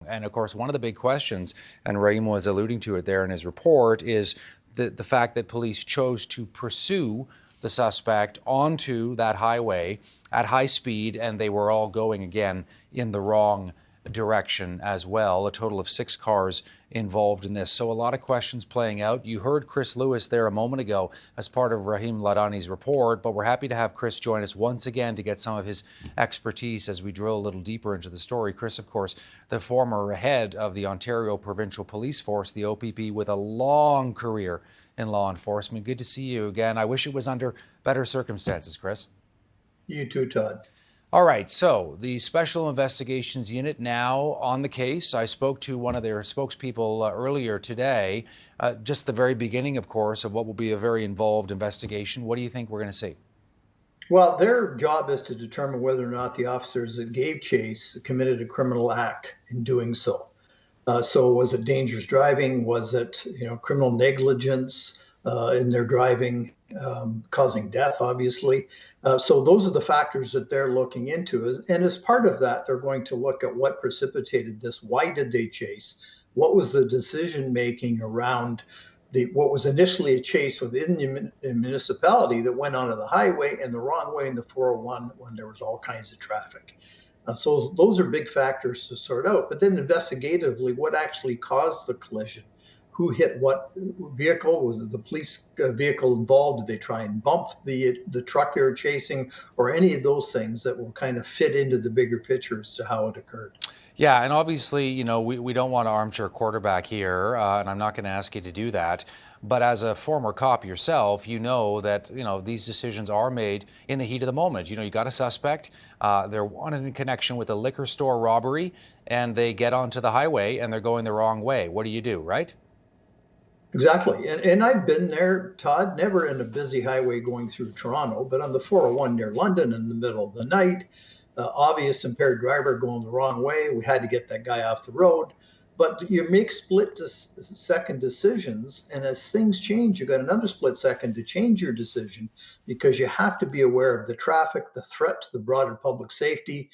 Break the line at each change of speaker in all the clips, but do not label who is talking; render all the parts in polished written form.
And of course, one of the big questions, and Raheem was alluding to it there in his report, is the fact that police chose to pursue the suspect onto that highway at high speed, and they were all going again in the wrong direction as well. A total of 6 cars involved in this. So a lot of questions playing out. You heard Chris Lewis there a moment ago as part of Raheem Ladani's report, but we're happy to have Chris join us once again to get some of his expertise as we drill a little deeper into the story. Chris, of course, the former head of the Ontario Provincial Police Force, the OPP, with a long career in law enforcement. Good to see you again. I wish it was under better circumstances, Chris.
You too, Todd.
All right, so the Special Investigations Unit now on the case. I spoke to one of their spokespeople earlier today, just the very beginning, of course, of what will be a very involved investigation. What do you think we're going to see?
Well, their job is to determine whether or not the officers that gave chase committed a criminal act in doing so. So was it dangerous driving? Was it, criminal negligence in their driving, causing death, obviously? So those are the factors that they're looking into. And as part of that, they're going to look at what precipitated this. Why did they chase? What was the decision making around what was initially a chase within the municipality that went onto the highway and the wrong way in the 401 when there was all kinds of traffic? So those are big factors to sort out. But then investigatively, what actually caused the collision? Who hit what vehicle? Was it the police vehicle involved? Did they try and bump the truck they were chasing, or any of those things that will kind of fit into the bigger picture as to how it occurred?
Yeah, and obviously, we don't want to armchair quarterback here, and I'm not going to ask you to do that. But as a former cop yourself, you know that, these decisions are made in the heat of the moment. You got a suspect, they're wanted in connection with a liquor store robbery, and they get onto the highway and they're going the wrong way. What do you do, right?
Exactly. And I've been there, Todd, never in a busy highway going through Toronto, but on the 401 near London in the middle of the night, obvious impaired driver going the wrong way. We had to get that guy off the road. But you make split-second decisions, and as things change, you got another split second to change your decision, because you have to be aware of the traffic, the threat to the broader public safety,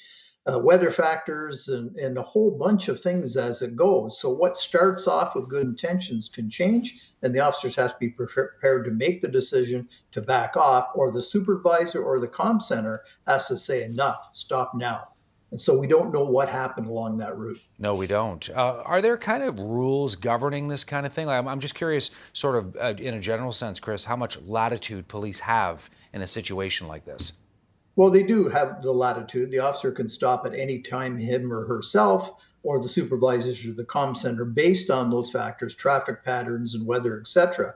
weather factors, and a whole bunch of things as it goes. So what starts off with good intentions can change, and the officers have to be prepared to make the decision to back off, or the supervisor or the comm center has to say, enough, stop now. And so we don't know what happened along that route.
No, we don't. Are there kind of rules governing this kind of thing? I'm just curious, sort of in a general sense, Chris, how much latitude police have in a situation like this?
Well, they do have the latitude. The officer can stop at any time, him or herself, or the supervisors or the comm center, based on those factors, traffic patterns and weather, etc.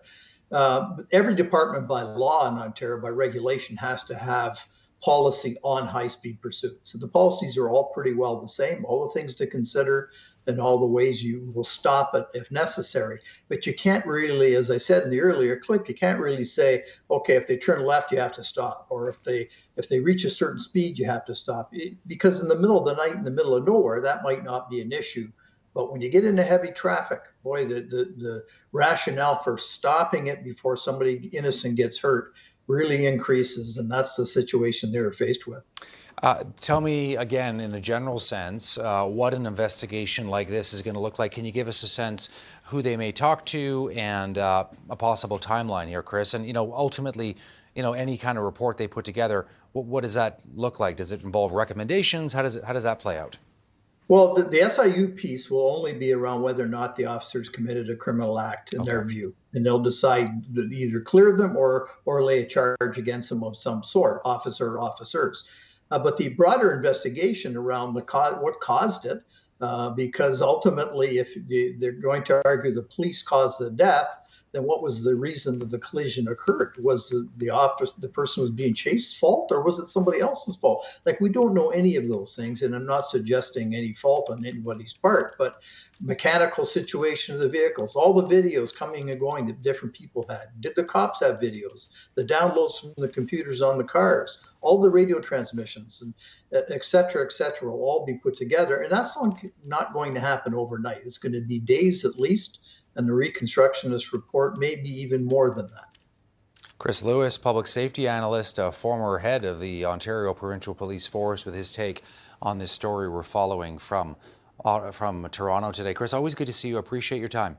Every department by law in Ontario, by regulation, has to have policy on high-speed pursuit. So the policies are all pretty well the same, all the things to consider and all the ways you will stop it if necessary. But you can't really, as I said in the earlier clip, you can't really say, okay, if they turn left, you have to stop. Or if they reach a certain speed, you have to stop. Because in the middle of the night, in the middle of nowhere, that might not be an issue. But when you get into heavy traffic, boy, the rationale for stopping it before somebody innocent gets hurt really increases, and that's the situation they were faced with.
Tell me again, in a general sense, what an investigation like this is going to look like. Can you give us a sense who they may talk to and a possible timeline here, Chris? And ultimately, any kind of report they put together, what does that look like? Does it involve recommendations? How does that play out?
Well, the SIU piece will only be around whether or not the officers committed a criminal act in their view, and they'll decide to either clear them or lay a charge against them of some sort, officer or officers. But the broader investigation around what caused it, because ultimately, if they're going to argue the police caused the death, then what was the reason that the collision occurred? Was the person was being chased fault, or was it somebody else's fault? Like, we don't know any of those things, and I'm not suggesting any fault on anybody's part, but mechanical situation of the vehicles, all the videos coming and going that different people had. Did the cops have videos? The downloads from the computers on the cars, all the radio transmissions, and et cetera, will all be put together. And that's not going to happen overnight. It's going to be days at least, and the reconstructionist report may be even more than that.
Chris Lewis, public safety analyst, a former head of the Ontario Provincial Police Force, with his take on this story we're following from from Toronto today. Chris, always good to see you. Appreciate your time.